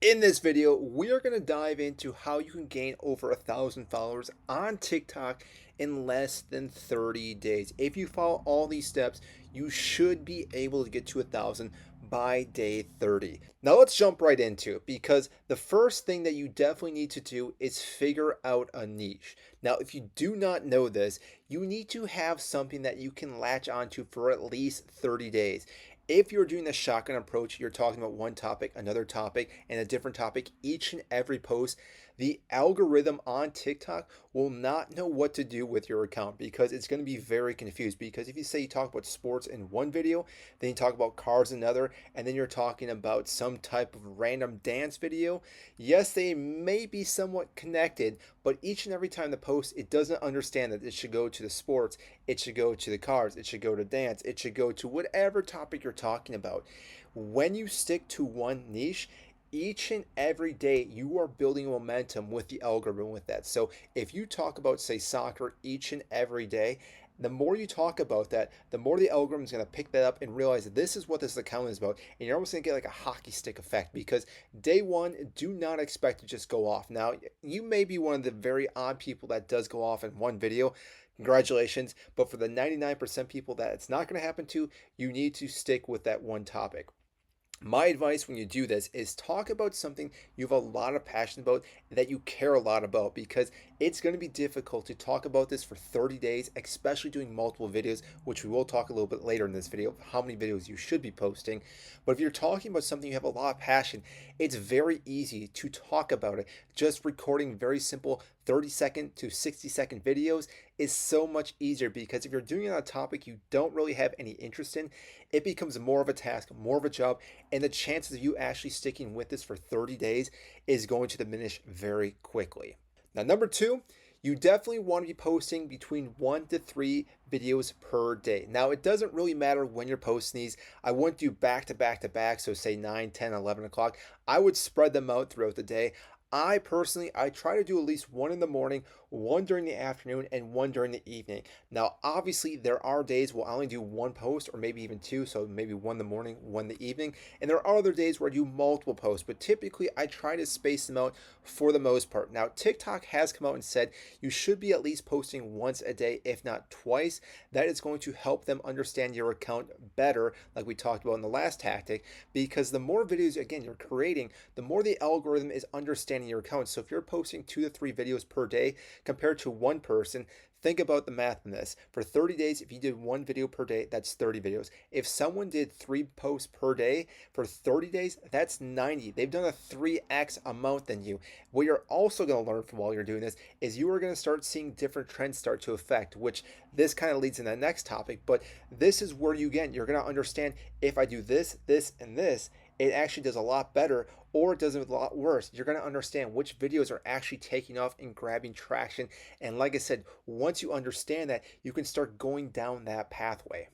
In this video, we are going to dive into how you can gain over 1,000 followers on TikTok in less than 30 days. If you follow all these steps, you should be able to get to 1,000 by day 30. Now let's jump right into it because the first thing that you definitely need to do is figure out a niche. Now, if you do not know this, you need to have something that you can latch onto for at least 30 days. If you're doing the shotgun approach, you're talking about one topic, another topic, and a different topic each and every post, the algorithm on TikTok will not know what to do with your account because it's going to be very confused. Because if you say you talk about sports in one video, then you talk about cars in another, and then you're talking about some type of random dance video, yes, they may be somewhat connected, but each and every time the post, it doesn't understand that it should go to the sports, it should go to the cars, it should go to dance, it should go to whatever topic you're talking about. When you stick to one niche, each and every day you are building momentum with the algorithm with that. So if you talk about, say, soccer each and every day, the more you talk about that, the more the algorithm is going to pick that up and realize that this is what this account is about. And you're almost going to get like a hockey stick effect because day one, do not expect to just go off. Now, you may be one of the very odd people that does go off in one video. Congratulations. But for the 99% people that it's not going to happen to, you need to stick with that one topic. My advice when you do this is talk about something you have a lot of passion about that you care a lot about because it's going to be difficult to talk about this for 30 days, especially doing multiple videos, which we will talk a little bit later in this video of how many videos you should be posting. But if you're talking about something you have a lot of passion, it's very easy to talk about it. Just recording very simple 30-second to 60-second videos is so much easier because if you're doing it on a topic you don't really have any interest in, it becomes more of a task, more of a job, and the chances of you actually sticking with this for 30 days is going to diminish very quickly. Now, number two, you definitely want to be posting between 1 to 3 videos per day. Now, it doesn't really matter when you're posting these. I wouldn't do back to back to back, so say 9, 10, 11 o'clock. I would spread them out throughout the day. I personally, I try to do at least one in the morning, one during the afternoon, and one during the evening. Now, obviously, there are days where I only do one post or maybe even two, so maybe one in the morning, one in the evening. And there are other days where I do multiple posts, but typically I try to space them out for the most part. Now, TikTok has come out and said you should be at least posting once a day, if not twice. That is going to help them understand your account better, like we talked about in the last tactic, because the more videos, again, you're creating, the more the algorithm is understanding your account. So if you're posting 2 to 3 videos per day compared to one person, think about the math in this. For 30 days, if you did one video per day, that's 30 videos. If someone did 3 posts per day for 30 days, that's 90. They've done a 3x amount than you. What you're also going to learn from while you're doing this is you are going to start seeing different trends start to affect, which this kind of leads into the next topic. But this is where you, again, you're going to understand if I do this, this, and this, it actually does a lot better or it does a lot worse. You're going to understand which videos are actually taking off and grabbing traction. And like I said, once you understand that, you can start going down that pathway.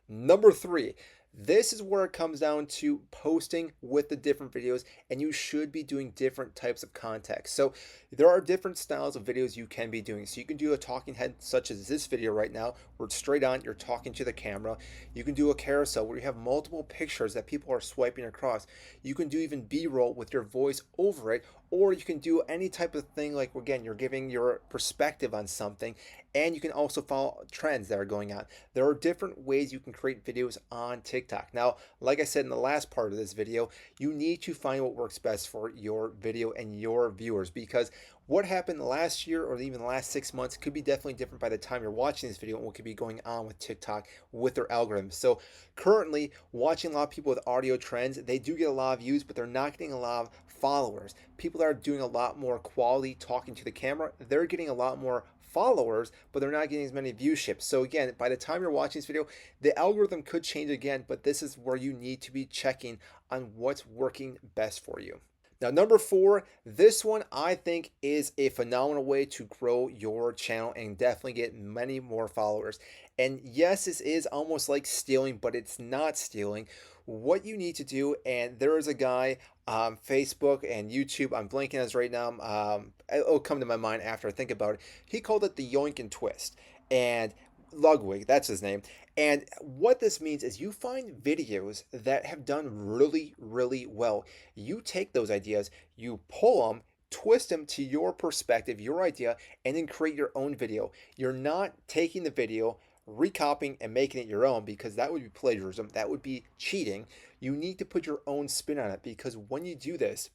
Number three, this is where it comes down to posting with the different videos, and you should be doing different types of context. So there are different styles of videos you can be doing. So you can do a talking head such as this video right now, where it's straight on, you're talking to the camera. You can do a carousel where you have multiple pictures that people are swiping across. You can do even B-roll with your voice over it, or you can do any type of thing like, again, you're giving your perspective on something, and you can also follow trends that are going on. There are different ways you can create videos on TikTok. Now, like I said in the last part of this video, you need to find what works best for your video and your viewers because what happened last year or even the last 6 months could be definitely different by the time you're watching this video and what could be going on with TikTok with their algorithms. So currently watching a lot of people with audio trends, they do get a lot of views, but they're not getting a lot of followers. People that are doing a lot more quality talking to the camera, they're getting a lot more followers, but they're not getting as many viewerships. So again, by the time you're watching this video, the algorithm could change again, but this is where you need to be checking on what's working best for you. Now, number four, this one I think is a phenomenal way to grow your channel and definitely get many more followers. And yes, this is almost like stealing, but it's not stealing. What you need to do, and there is a guy on Facebook and YouTube, I'm blanking on his right now. It'll come to my mind after I think about it. He called it the Yoink and Twist. And Ludwig, that's his name. And what this means is you find videos that have done really, really well. You take those ideas, you pull them, twist them to your perspective, your idea, and then create your own video. You're not taking the video, recopying, and making it your own because that would be plagiarism. That would be cheating. You need to put your own spin on it because when you do this,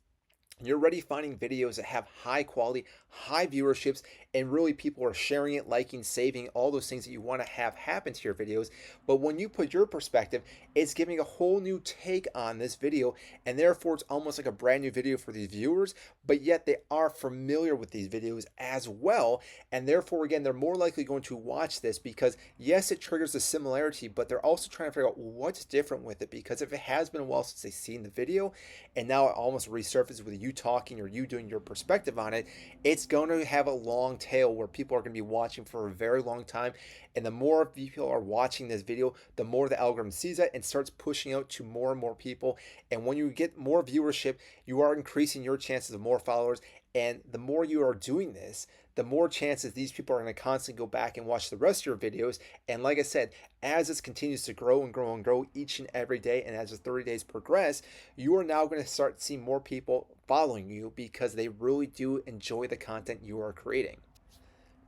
you're already finding videos that have high quality, high viewerships, and really people are sharing it, liking, saving, all those things that you want to have happen to your videos. But when you put your perspective, it's giving a whole new take on this video, and therefore it's almost like a brand new video for these viewers, but yet they are familiar with these videos as well, and therefore, again, they're more likely going to watch this because, yes, it triggers the similarity, but they're also trying to figure out what's different with it because if it has been a while since they've seen the video, and now it almost resurfaces with you talking or you doing your perspective on it, it's going to have a long tail where people are going to be watching for a very long time. And the more people are watching this video, the more the algorithm sees it and starts pushing out to more and more people. And when you get more viewership, you are increasing your chances of more followers. And the more you are doing this, the more chances these people are going to constantly go back and watch the rest of your videos. And like I said, as this continues to grow and grow and grow each and every day, and as the 30 days progress, you are now going to start seeing more people following you because they really do enjoy the content you are creating.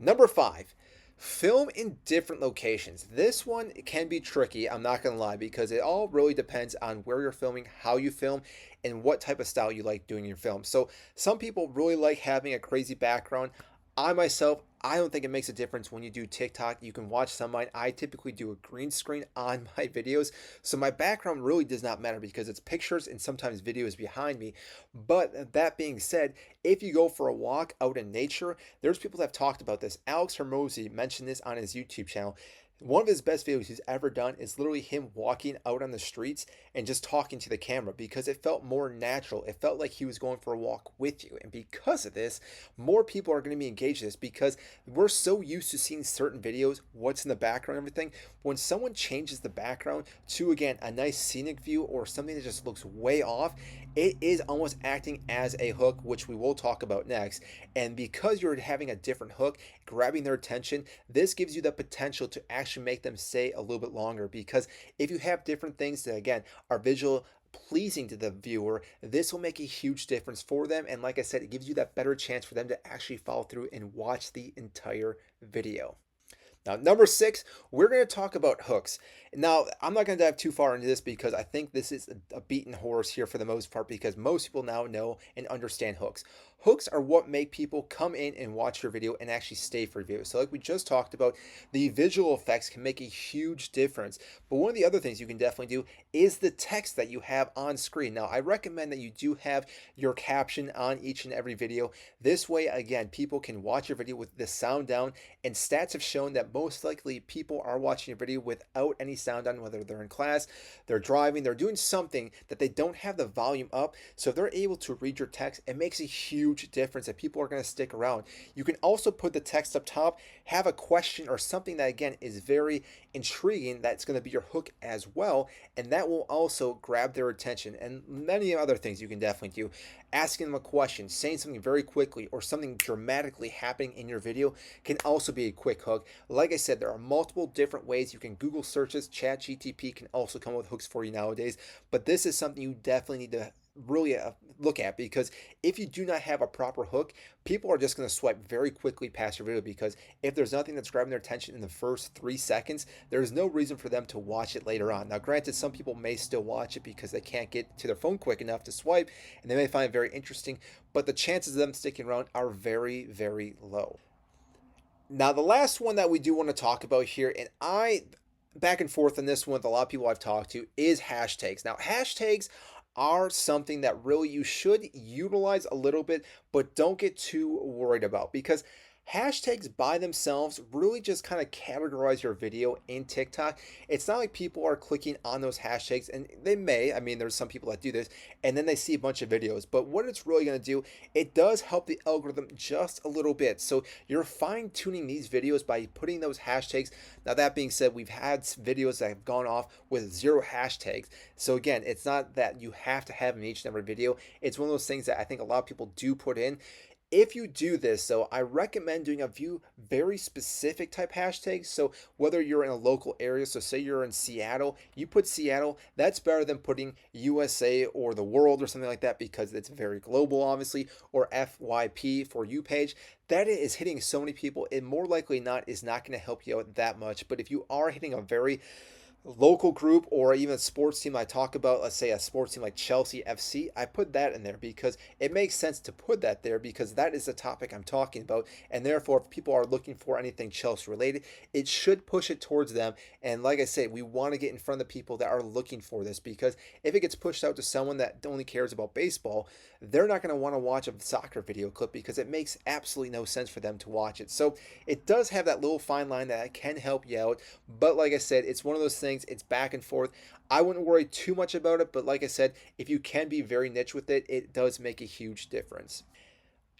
Number 5, film in different locations. This one can be tricky, I'm not going to lie, because it all really depends on where you're filming, how you film, and what type of style you like doing your film. So some people really like having a crazy background. I myself, I don't think it makes a difference when you do TikTok. You can watch some of mine. I typically do a green screen on my videos. So my background really does not matter because it's pictures and sometimes videos behind me. But that being said, if you go for a walk out in nature, there's people that have talked about this. Alex Hermosi mentioned this on his YouTube channel. One of his best videos he's ever done is literally him walking out on the streets and just talking to the camera because it felt more natural. It felt like he was going for a walk with you. And because of this, more people are going to be engaged in this because we're so used to seeing certain videos, what's in the background, everything. When someone changes the background to, again, a nice scenic view or something that just looks way off, it is almost acting as a hook, which we will talk about next. And because you're having a different hook, grabbing their attention, this gives you the potential to actually make them stay a little bit longer. Because if you have different things that, again, are visual pleasing to the viewer, this will make a huge difference for them. And like I said, it gives you that better chance for them to actually follow through and watch the entire video. Now, number 6, we're going to talk about hooks. Now, I'm not going to dive too far into this because I think this is a beaten horse here for the most part because most people now know and understand hooks. Hooks are what make people come in and watch your video and actually stay for your video. So like we just talked about, the visual effects can make a huge difference. But one of the other things you can definitely do is the text that you have on screen. Now, I recommend that you do have your caption on each and every video. This way, again, people can watch your video with the sound down, and stats have shown that most likely people are watching your video without any sound on, whether they're in class, they're driving, they're doing something that they don't have the volume up. So if they're able to read your text, it makes a huge difference that people are going to stick around. You can also put the text up top, have a question or something that, again, is very intriguing that's going to be your hook as well, and that will also grab their attention. And many other things you can definitely do. Asking them a question, saying something very quickly, or something dramatically happening in your video can also be a quick hook. Like I said, there are multiple different ways. You can Google searches. ChatGPT can also come up with hooks for you nowadays, but this is something you definitely need to really look at, because if you do not have a proper hook, people are just going to swipe very quickly past your video, because if there's nothing that's grabbing their attention in the first 3 seconds, there's no reason for them to watch it later on. Now granted, some people may still watch it because they can't get to their phone quick enough to swipe, and they may find it very interesting, but the chances of them sticking around are very, very low. Now the last one that we do want to talk about here, and I back and forth on this one with a lot of people I've talked to, is hashtags. Now hashtags are something that really you should utilize a little bit, but don't get too worried about, because hashtags by themselves really just kind of categorize your video in TikTok. It's not like people are clicking on those hashtags, and they may, I mean, there's some people that do this, and then they see a bunch of videos. But what it's really going to do, it does help the algorithm just a little bit. So you're fine tuning these videos by putting those hashtags. Now, that being said, we've had videos that have gone off with 0 hashtags. So again, it's not that you have to have in each and every video. It's one of those things that I think a lot of people do put in. If you do this, though, I recommend doing a few very specific type hashtags. So whether you're in a local area, so say you're in Seattle, you put Seattle, that's better than putting USA or the world or something like that because it's very global, obviously, or FYP for you page. That is hitting so many people, it more likely not is not going to help you out that much. But if you are hitting a very local group or even a sports team I talk about, let's say a sports team like Chelsea FC, I put that in there because it makes sense to put that there because that is the topic I'm talking about. And therefore, if people are looking for anything Chelsea related, it should push it towards them. And like I said, we want to get in front of the people that are looking for this because if it gets pushed out to someone that only cares about baseball, they're not going to want to watch a soccer video clip because it makes absolutely no sense for them to watch it. So it does have that little fine line that can help you out. But like I said, it's one of those things, it's back and forth. I wouldn't worry too much about it, but like I said, if you can be very niche with it, it does make a huge difference.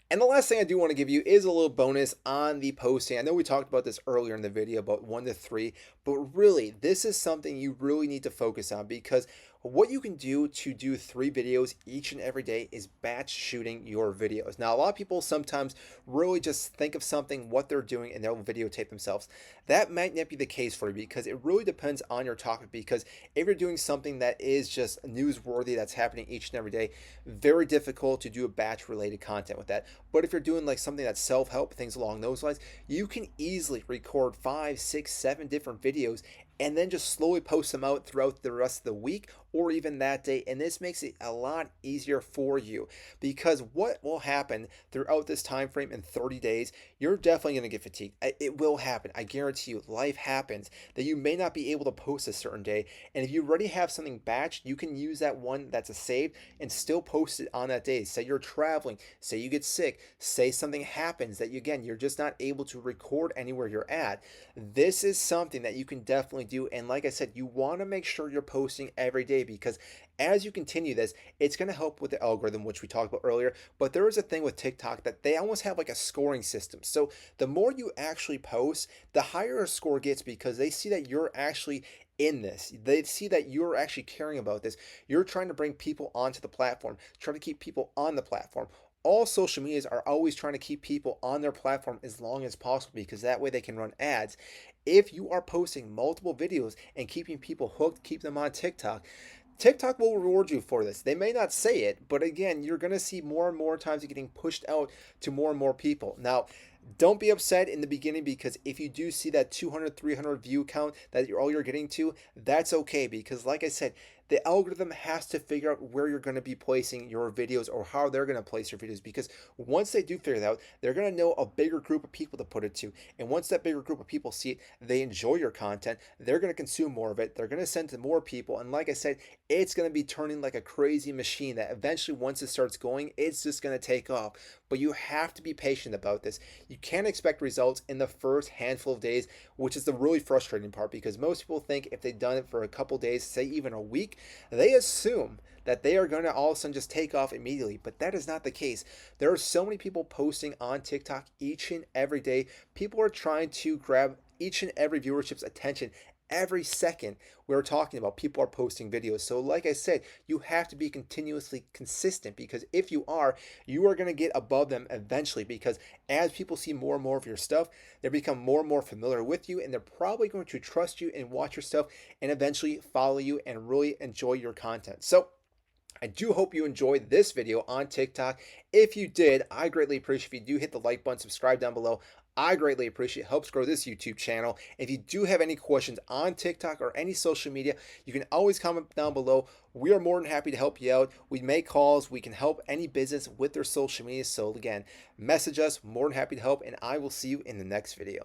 And the last thing I do want to give you is a little bonus on the posting. I know we talked about this earlier in the video about 1 to 3, but really, this is something you really need to focus on because what you can do to do 3 videos each and every day is batch shooting your videos. Now, a lot of people sometimes really just think of something, what they're doing, and they'll videotape themselves. That might not be the case for you because it really depends on your topic. Because if you're doing something that is just newsworthy that's happening each and every day, very difficult to do a batch related content with that. But if you're doing like something that's self-help, things along those lines, you can easily record 5, 6, 7 different videos and then just slowly post them out throughout the rest of the week or even that day. And this makes it a lot easier for you because what will happen throughout this time frame in 30 days, you're definitely going to get fatigued. It will happen. I guarantee you, life happens that you may not be able to post a certain day. And if you already have something batched, you can use that one that's a saved and still post it on that day. Say you're traveling, say you get sick, say something happens that you, again, you're just not able to record anywhere you're at. This is something that you can definitely do. And like I said, you want to make sure you're posting every day because as you continue this, it's going to help with the algorithm, which we talked about earlier. But there is a thing with TikTok that they almost have like a scoring system. So the more you actually post, the higher a score gets because they see that you're actually in this. They see that you're actually caring about this. You're trying to bring people onto the platform, trying to keep people on the platform. All social medias are always trying to keep people on their platform as long as possible because that way they can run ads. If you are posting multiple videos and keeping people hooked, keep them on TikTok, TikTok will reward you for this. They may not say it, but again, you're going to see more and more times getting pushed out to more and more people. Now, don't be upset in the beginning because if you do see that 200, 300 view count that all you're getting to, that's okay because like I said, the algorithm has to figure out where you're going to be placing your videos or how they're going to place your videos because once they do figure it out, they're going to know a bigger group of people to put it to. And once that bigger group of people see it, they enjoy your content, they're going to consume more of it, they're going to send to more people. And like I said, it's going to be turning like a crazy machine that eventually once it starts going, it's just going to take off. But you have to be patient about this. You can't expect results in the first handful of days, which is the really frustrating part because most people think if they've done it for a couple days, say even a week, they assume that they are going to all of a sudden just take off immediately, but that is not the case. There are so many people posting on TikTok each and every day. People are trying to grab each and every viewership's attention every second we're talking about. People are posting videos. So like I said, you have to be continuously consistent because if you are going to get above them eventually because as people see more and more of your stuff, they become more and more familiar with you and they're probably going to trust you and watch your stuff and eventually follow you and really enjoy your content. So I do hope you enjoyed this video on TikTok. If you did, I greatly appreciate if you do hit the like button, subscribe down below. I greatly appreciate it. Helps grow this YouTube channel. If you do have any questions on TikTok or any social media, you can always comment down below. We are more than happy to help you out. We make calls. We can help any business with their social media. So again, message us. More than happy to help, and I will see you in the next video.